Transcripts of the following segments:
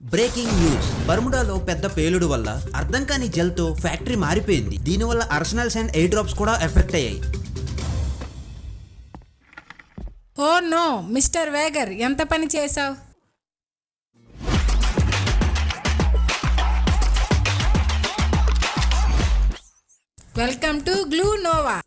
Breaking news. బర్ముడాలో పెద్ద పేలుడు వల్ల అర్థం కాని జెల్తో ఫ్యాక్టరీ మారిపోయింది. దీనివల్ల ఆర్సెనల్స్ అండ్ ఎయిర్ డ్రాప్స్ కూడా ఎఫెక్ట్ అయ్యాయి. ఓ నో మిస్టర్ వేగర్, ఎంత పని చేశావు? వెల్కమ్ టు గ్లూ నోవా.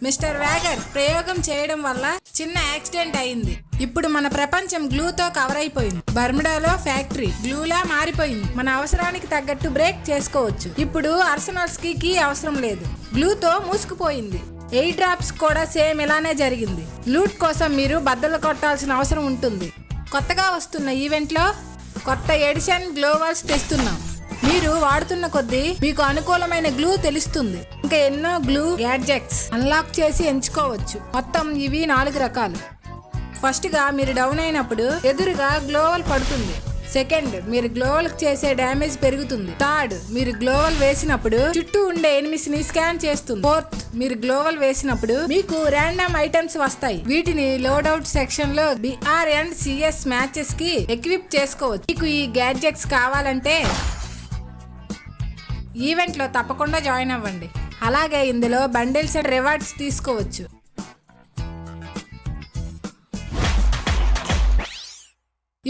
మిస్టర్ వేగర్, ప్రయోగం చేయడం వల్ల చిన్న యాక్సిడెంట్ అయింది. ఇప్పుడు మన ప్రపంచం గ్లూతో కవర్ అయిపోయింది. బర్ముడాలో ఫ్యాక్టరీ గ్లూలా మారిపోయింది. మన అవసరానికి తగ్గట్టు బ్రేక్ చేసుకోవచ్చు. ఇప్పుడు ఆర్సెనల్స్ కి అవసరం లేదు, గ్లూతో మూసుకుపోయింది. ఎయిర్ డ్రాప్స్ కూడా సేమ్ ఇలానే జరిగింది. లూట్ కోసం మీరు బద్దలు కొట్టాల్సిన అవసరం ఉంటుంది. కొత్తగా వస్తున్న ఈవెంట్లో కొత్త ఎడిషన్ గ్లోవాల్స్ తెస్తున్నాం. మీరు వాడుతున్న కొద్దీ మీకు అనుకూలమైన గ్లూ తెలుస్తుంది. ఇంకా ఎన్నో గ్లూ గ్యాడ్జెట్స్ అన్లాక్ చేసి ఎంచుకోవచ్చు. మొత్తం ఇవి 4 రకాలు. ఫస్ట్ గా మీరు డౌన్ అయినప్పుడు ఎదురుగా గ్లోవల్ పడుతుంది. సెకండ్, మీరు గ్లోవల్ చేసే డ్యామేజ్ పెరుగుతుంది. థర్డ్, మీరు గ్లోవల్ వేసినప్పుడు చుట్టూ ఉండే ఎనిమిస్ ని స్కాన్ చేస్తుంది. ఫోర్త్, మీరు గ్లోవల్ వేసినప్పుడు మీకు ర్యాండమ్ ఐటమ్స్ వస్తాయి. వీటిని లోడౌట్ సెక్షన్ లో బిఆర్ అండ్ సిఎస్ మ్యాచెస్ కి ఎక్విప్ చేసుకోవచ్చు. మీకు ఈ గ్యాడ్జెట్స్ కావాలంటే ఈవెంట్ లో తప్పకుండా జాయిన్ అవ్వండి. అలాగే ఇందులో బండిల్స్ అండ్ రివార్డ్స్ తీసుకోవచ్చు.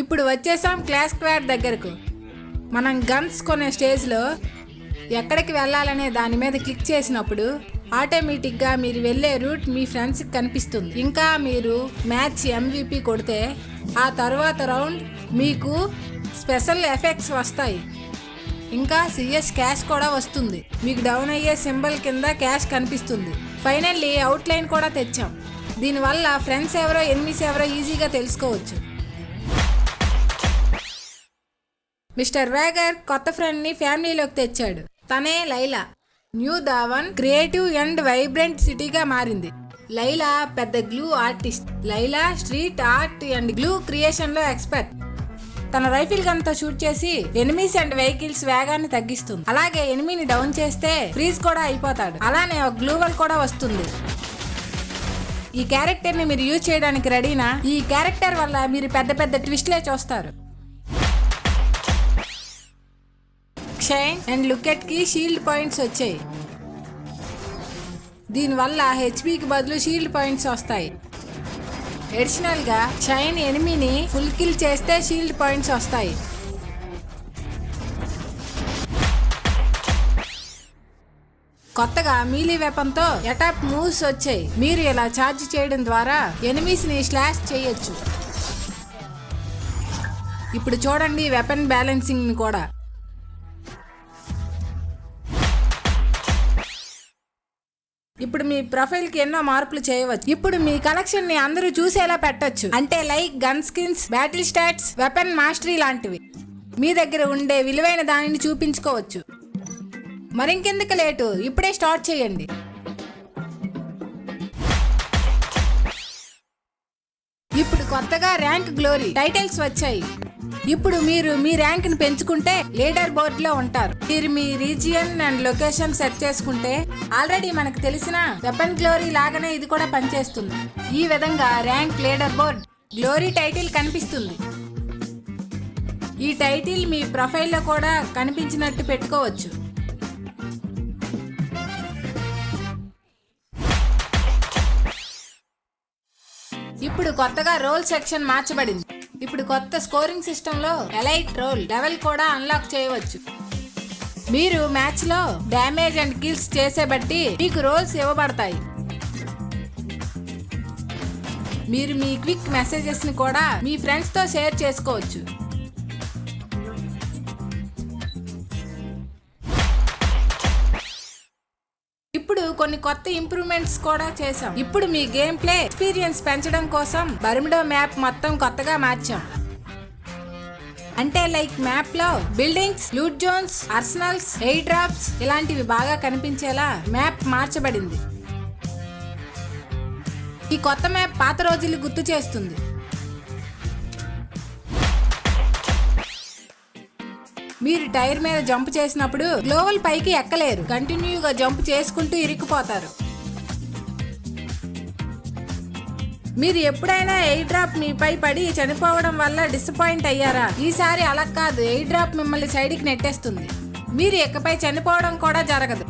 ఇప్పుడు వచ్చేసాం క్లాస్ స్క్వాడ్ దగ్గరకు. మనం గన్స్ కొనే స్టేజ్లో ఎక్కడికి వెళ్ళాలనే దాని మీద క్లిక్ చేసినప్పుడు ఆటోమేటిక్గా మీరు వెళ్ళే రూట్ మీ ఫ్రెండ్స్కి కనిపిస్తుంది. ఇంకా మీరు మ్యాచ్ MVP కొడితే ఆ తర్వాత రౌండ్ మీకు స్పెషల్ ఎఫెక్ట్స్ వస్తాయి. ఇంకా సిఎస్ క్యాష్ కూడా వస్తుంది. మీకు డౌన్ అయ్యే సింబల్ కింద క్యాష్ కనిపిస్తుంది. ఫైనల్లీ అవుట్లైన్ కూడా తెచ్చాం. దీనివల్ల ఫ్రెండ్స్ ఎవరో ఎనిమిస్ ఎవరో ఈజీగా తెలుసుకోవచ్చు. మిస్టర్ వేగర్ కొత్త ఫ్రెండ్ ని ఫ్యామిలీలోకి తెచ్చాడు. తనే Laila. New Dhawan creative and vibrant సిటీగా మారింది. లైలా పెద్ద glue artist. Laila street art and glue creation లో ఎక్స్పర్ట్. తన రైఫిల్ గన్ తో షూట్ చేసి ఎనిమీస్ అండ్ వెహికల్స్ వేగాన్ని తగ్గిస్తుంది. అలాగే ఎనిమీని డౌన్ చేస్తే ఫ్రీజ్ కూడా అయిపోతాడు. అలానే ఒక గ్లూవల్ కూడా వస్తుంది. ఈ క్యారెక్టర్ ని మీరు యూజ్ చేయడానికి రెడీనా? ఈ క్యారెక్టర్ వల్ల మీరు పెద్ద పెద్ద ట్విస్ట్లే చూస్తారు. షైన్ అండ్ లుకెట్ కి షీల్డ్ పాయింట్స్ వచ్చాయి. దీనివల్ల హెచ్పికి బదులు షీల్డ్ పాయింట్స్ వస్తాయి. అడిషనల్ గా షైన్ ఎనిమిని ఫుల్ కిల్ చేస్తే షీల్డ్ పాయింట్స్ వస్తాయి. కొత్తగా మీలీ వెపన్ తో అటాక్ మూవ్స్ వచ్చాయి. మీరు ఇలా ఛార్జ్ చేయడం ద్వారా ఎనిమీస్ ని స్లాష్ చేయొచ్చు. ఇప్పుడు చూడండి వెపన్ బ్యాలెన్సింగ్ ని కూడా. ఇప్పుడు మీ ప్రొఫైల్ కి ఎన్నో మార్పులు చేయవచ్చు. ఇప్పుడు మీ కలెక్షన్ ని అందరూ చూసేలా పెట్టొచ్చు. అంటే like gun skins, battle stats, weapon mastery లాంటివి. మీ దగ్గర ఉండే విలువైన దానిని చూపించుకోవచ్చు. మరింకెందుకు లేటు, ఇప్పుడే స్టార్ట్ చేయండి. ఇప్పుడు కొత్తగా ర్యాంక్ గ్లోరీ టైటిల్స్ వచ్చాయి. ఇప్పుడు మీరు మీ ర్యాంక్ ని పెంచుకుంటే లీడర్ బోర్డ్ లో ఉంటారు. మీరు మీ రీజియన్ అండ్ లొకేషన్ సెట్ చేసుకుంటే ఆల్రెడీ మనకు తెలిసిన వెపన్ గ్లోరీ లాగానే ఇది కూడా పనిచేస్తుంది. ఈ విధంగా rank, leader board, glory title కనిపిస్తుంది. ఈ టైటిల్ మీ ప్రొఫైల్లో కూడా కనిపించినట్టు పెట్టుకోవచ్చు. ఇప్పుడు కొత్తగా రోల్ సెక్షన్ మార్చబడింది. ఇప్పుడు కొత్త స్కోరింగ్ సిస్టమ్ లో ఎలైట్ రోల్ లెవెల్ కూడా అన్లాక్ చేయవచ్చు. మీరు మ్యాచ్ లో డ్యామేజ్ అండ్ కిల్స్ చేసే బట్టి మీకు రోల్స్ ఇవ్వబడతాయి. మీరు మీ క్విక్ మెసేజెస్ ని కూడా మీ ఫ్రెండ్స్ తో షేర్ చేసుకోవచ్చు. ఇప్పుడు కొన్ని కొత్త ఇంప్రూవ్మెంట్స్ కూడా చేసాం. ఇప్పుడు మీ గేమ్ ప్లే ఎక్స్పీరియన్స్ పెంచడం కోసం బర్ముడా మ్యాప్ మొత్తం కొత్తగా మార్చాం. అంటే లైక్ మ్యాప్ లో buildings, loot zones, arsenals, air drops ఇలాంటివి బాగా కనిపించేలా మ్యాప్ మార్చబడింది. ఈ కొత్త మ్యాప్ పాత రోజులు గుర్తు చేస్తుంది. మీరు టైర్ మీద జంప్ చేసినప్పుడు గ్లోవల్ పైకి ఎక్కలేరు. కంటిన్యూగా జంప్ చేసుకుంటూ ఇరుక్కుపోతారు. మీరు ఎప్పుడైనా ఎయిర్ డ్రాప్ మీపై పడి చనిపోవడం వల్ల డిసప్పాయింట్ అయ్యారా? ఈసారి అలా కాదు, ఎయిర్ డ్రాప్ మిమ్మల్ని సైడ్కి నెట్టేస్తుంది. మీరు ఇకపై చనిపోవడం కూడా జరగదు.